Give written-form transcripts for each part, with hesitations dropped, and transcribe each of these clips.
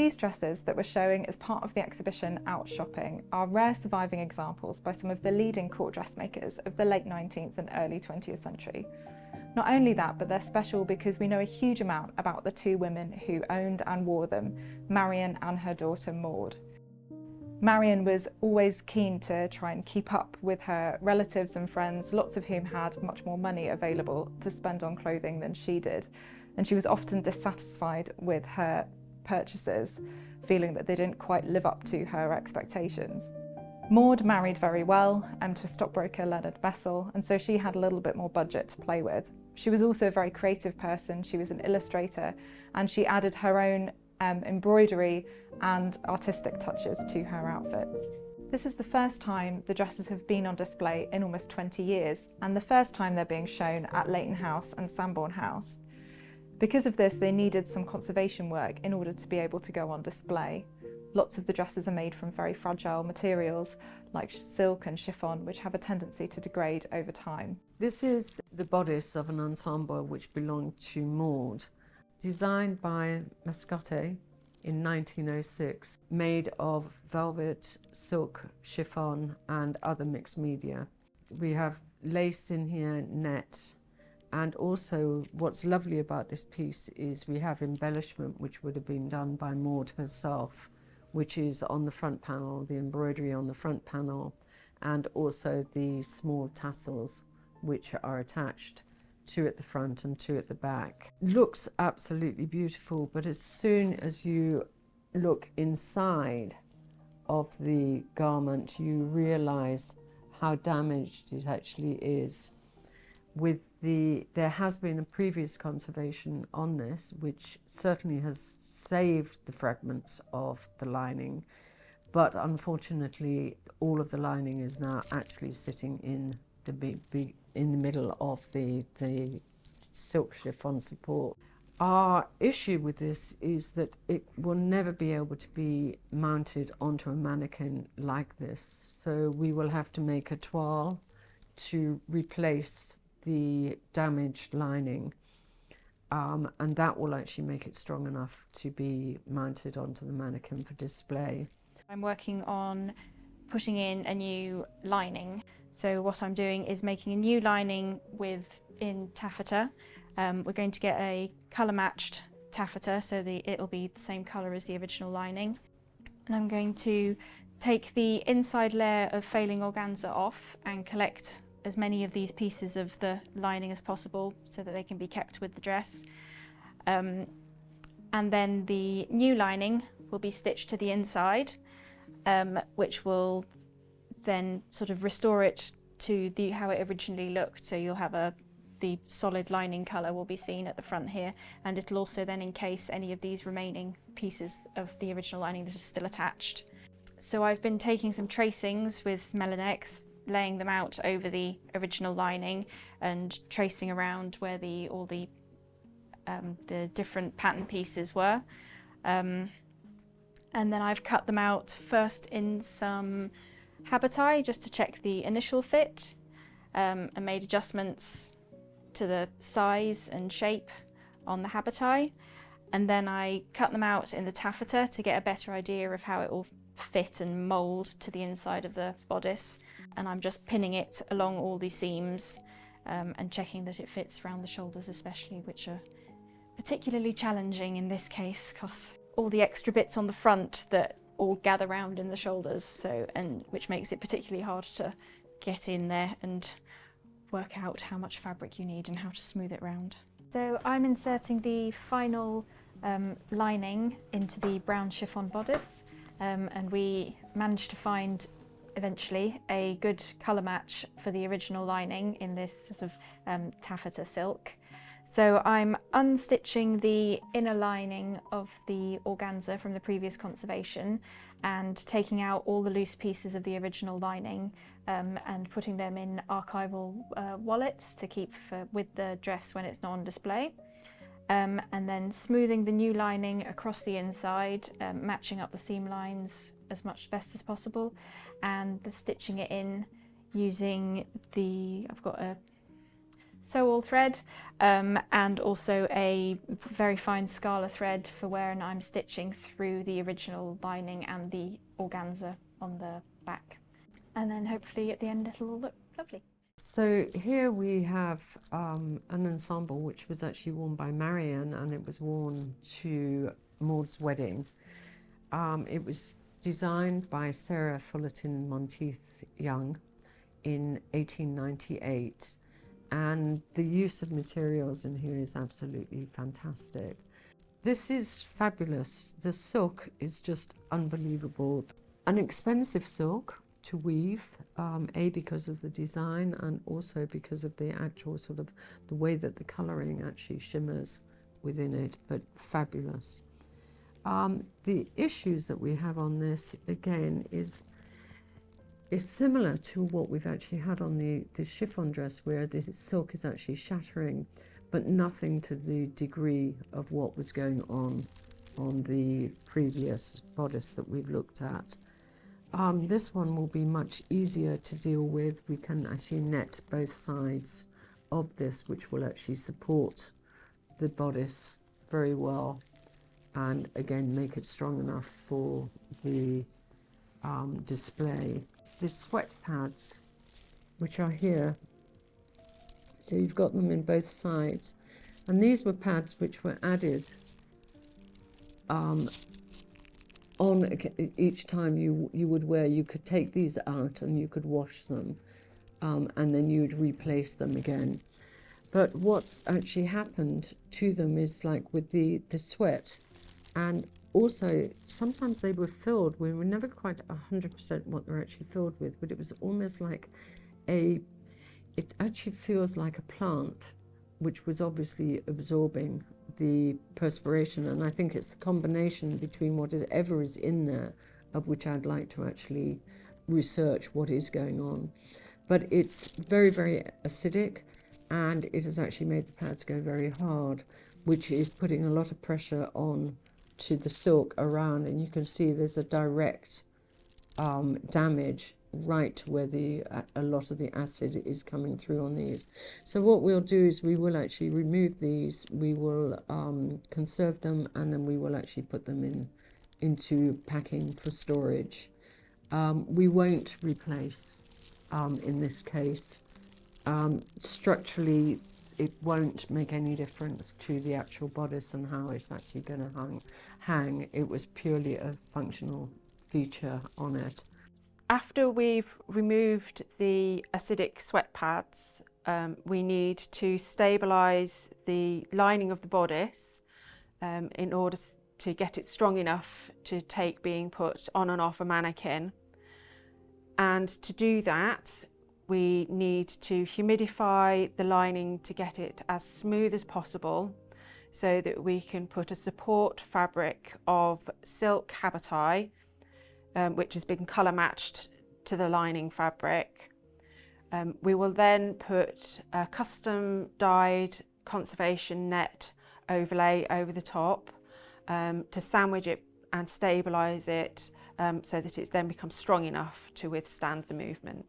These dresses that we're showing as part of the exhibition Out Shopping are rare surviving examples by some of the leading court dressmakers of the late 19th and early 20th century. Not only that, but they're special because we know a huge amount about the two women who owned and wore them, Marion and her daughter Maud. Marion was always keen to try and keep up with her relatives and friends, lots of whom had much more money available to spend on clothing than she did, and she was often dissatisfied with her purchases, feeling that they didn't quite live up to her expectations. Maud married very well to stockbroker Leonard Bessel, and so she had a little bit more budget to play with. She was also a very creative person. She was an illustrator, and she added her own embroidery and artistic touches to her outfits. This is the first time the dresses have been on display in almost 20 years, and the first time they're being shown at Leighton House and Sambourne House. Because of this, they needed some conservation work in order to be able to go on display. Lots of the dresses are made from very fragile materials like silk and chiffon, which have a tendency to degrade over time. This is the bodice of an ensemble which belonged to Maud, designed by Mascotte in 1906, made of velvet, silk, chiffon and other mixed media. We have lace in here, net, and also what's lovely about this piece is we have embellishment which would have been done by Maud herself, which is on the front panel, the embroidery on the front panel, and also the small tassels which are attached, two at the front and two at the back. Looks absolutely beautiful, but as soon as you look inside of the garment, you realize how damaged it actually is. There has been a previous conservation on this, which certainly has saved the fragments of the lining, but unfortunately all of the lining is now actually sitting in the middle of the silk chiffon support. Our issue with this is that it will never be able to be mounted onto a mannequin like this, so we will have to make a toile to replace the damaged lining, and that will actually make it strong enough to be mounted onto the mannequin for display. I'm working on putting in a new lining. So what I'm doing is making a new lining in taffeta. We're going to get a colour matched taffeta so it'll be the same colour as the original lining. And I'm going to take the inside layer of failing organza off and collect as many of these pieces of the lining as possible so that they can be kept with the dress. And then the new lining will be stitched to the inside, which will then sort of restore it to how it originally looked. So you'll have the solid lining colour will be seen at the front here, and it'll also then encase any of these remaining pieces of the original lining that are still attached. So I've been taking some tracings with Melanex, laying them out over the original lining and tracing around where all the different pattern pieces were. And then I've cut them out first in some habiti just to check the initial fit, and made adjustments to the size and shape on the habiti. And then I cut them out in the taffeta to get a better idea of how it will fit and mould to the inside of the bodice. And I'm just pinning it along all the seams and checking that it fits around the shoulders especially, which are particularly challenging in this case because all the extra bits on the front that all gather round in the shoulders, which makes it particularly hard to get in there and work out how much fabric you need and how to smooth it round. So I'm inserting the final lining into the brown chiffon bodice, and we managed to find eventually a good colour match for the original lining in this sort of taffeta silk. So I'm unstitching the inner lining of the organza from the previous conservation and taking out all the loose pieces of the original lining and putting them in archival wallets to keep with the dress when it's not on display. And then smoothing the new lining across the inside, matching up the seam lines as best as possible, and stitching it in using I've got a sew-all thread and also a very fine scala thread for when I'm stitching through the original lining and the organza on the back. And then hopefully at the end it'll all look lovely. So here we have an ensemble which was actually worn by Marion, and it was worn to Maud's wedding. It was designed by Sarah Fullerton Monteith Young in 1898, and the use of materials in here is absolutely fantastic. This is fabulous. The silk is just unbelievable. An expensive silk to weave, because of the design and also because of the actual sort of the way that the colouring actually shimmers within it, but fabulous. The issues that we have on this again is similar to what we've actually had on the chiffon dress, where the silk is actually shattering, but nothing to the degree of what was going on the previous bodice that we've looked at. This one will be much easier to deal with. We can actually net both sides of this, which will actually support the bodice very well, and again make it strong enough for the display. The sweat pads, which are here, so you've got them in both sides, and these were pads which were added on each time you would wear. You could take these out and you could wash them, and then you'd replace them again. But what's actually happened to them is, like with the sweat, and also sometimes they were filled, we were never quite 100% what they're actually filled with, but it was almost like it actually feels like a plant, which was obviously absorbing the perspiration. And I think it's the combination between whatever is in there, of which I'd like to actually research what is going on. But it's very, very acidic, and it has actually made the pads go very hard, which is putting a lot of pressure on to the silk around, and you can see there's a direct damage right where a lot of the acid is coming through on these. So what we'll do is we will actually remove these, we will conserve them, and then we will actually put them into packing for storage. We won't replace in this case. Structurally it won't make any difference to the actual bodice and how it's actually going to hang. It was purely a functional feature on it. After we've removed the acidic sweat pads, we need to stabilise the lining of the bodice in order to get it strong enough to take being put on and off a mannequin. And to do that, we need to humidify the lining to get it as smooth as possible, so that we can put a support fabric of silk habitai, which has been colour matched to the lining fabric. We will then put a custom dyed conservation net overlay over the top to sandwich it and stabilise it, so that it then becomes strong enough to withstand the movements.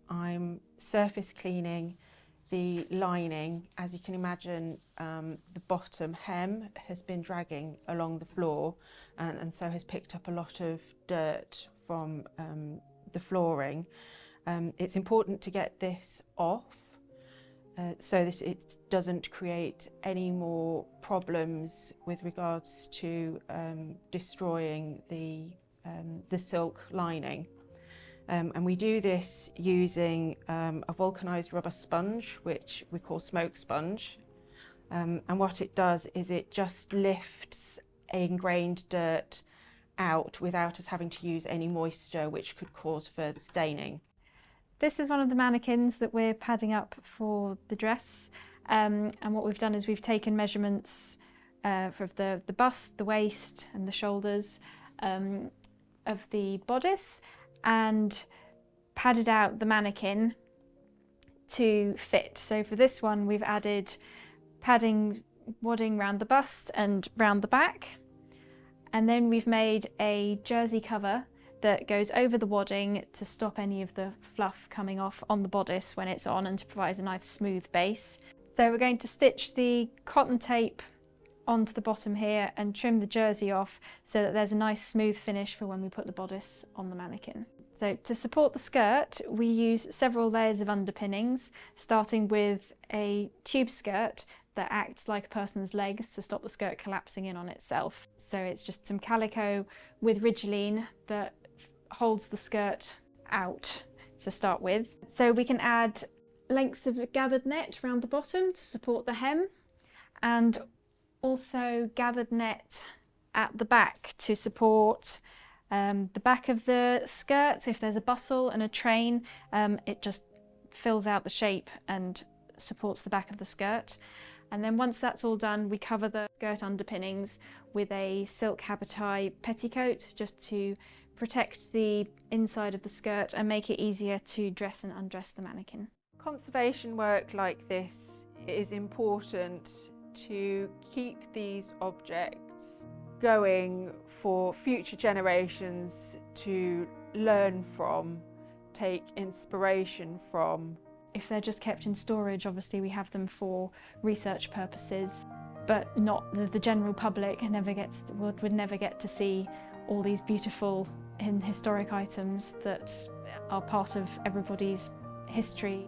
I'm surface cleaning the lining. As you can imagine, the bottom hem has been dragging along the floor, and so has picked up a lot of dirt from the flooring. It's important to get this off so that it doesn't create any more problems with regards to destroying the silk lining. And we do this using a vulcanised rubber sponge, which we call smoke sponge. And what it does is it just lifts ingrained dirt out without us having to use any moisture, which could cause further staining. This is one of the mannequins that we're padding up for the dress. And what we've done is we've taken measurements for the bust, the waist and the shoulders of the bodice, and padded out the mannequin to fit. So for this one we've added padding, wadding round the bust and round the back, and then we've made a jersey cover that goes over the wadding to stop any of the fluff coming off on the bodice when it's on and to provide a nice smooth base. So we're going to stitch the cotton tape onto the bottom here and trim the jersey off so that there's a nice smooth finish for when we put the bodice on the mannequin. So to support the skirt, we use several layers of underpinnings, starting with a tube skirt that acts like a person's legs to stop the skirt collapsing in on itself. So it's just some calico with Ridgeline that holds the skirt out to start with. So we can add lengths of gathered net around the bottom to support the hem, and also gathered net at the back to support the back of the skirt. So if there's a bustle and a train, it just fills out the shape and supports the back of the skirt. And then once that's all done, we cover the skirt underpinnings with a silk habitai petticoat just to protect the inside of the skirt and make it easier to dress and undress the mannequin. Conservation work like this is important to keep these objects going for future generations to learn from, take inspiration from. If they're just kept in storage, obviously we have them for research purposes, but not the general public would never get to see all these beautiful historic items that are part of everybody's history.